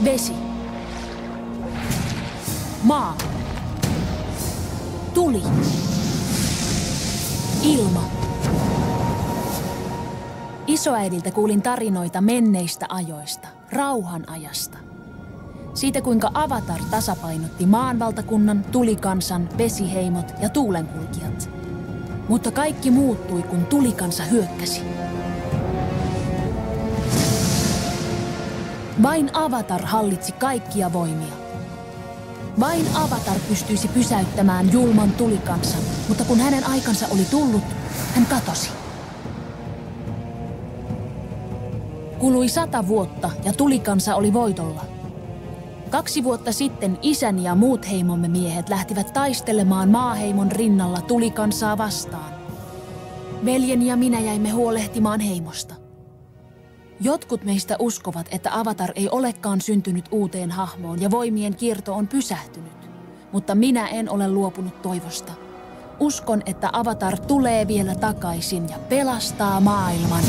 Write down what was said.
Vesi. Maa. Tuli. Ilma. Isoäidiltä kuulin tarinoita menneistä ajoista, rauhan ajasta. Siitä kuinka Avatar tasapainotti maanvaltakunnan, tulikansan, vesiheimot ja tuulenkulkijat. Mutta kaikki muuttui, kun tulikansa hyökkäsi. Vain Avatar hallitsi kaikkia voimia. Vain Avatar pystyisi pysäyttämään julman tulikansan, mutta kun hänen aikansa oli tullut, hän katosi. Kului 100 vuotta ja tulikansa oli voitolla. 2 vuotta sitten isäni ja muut heimomme miehet lähtivät taistelemaan maaheimon rinnalla tulikansaa vastaan. Veljeni ja minä jäimme huolehtimaan heimosta. Jotkut meistä uskovat, että Avatar ei olekaan syntynyt uuteen hahmoon ja voimien kierto on pysähtynyt. Mutta minä en ole luopunut toivosta. Uskon, että Avatar tulee vielä takaisin ja pelastaa maailman.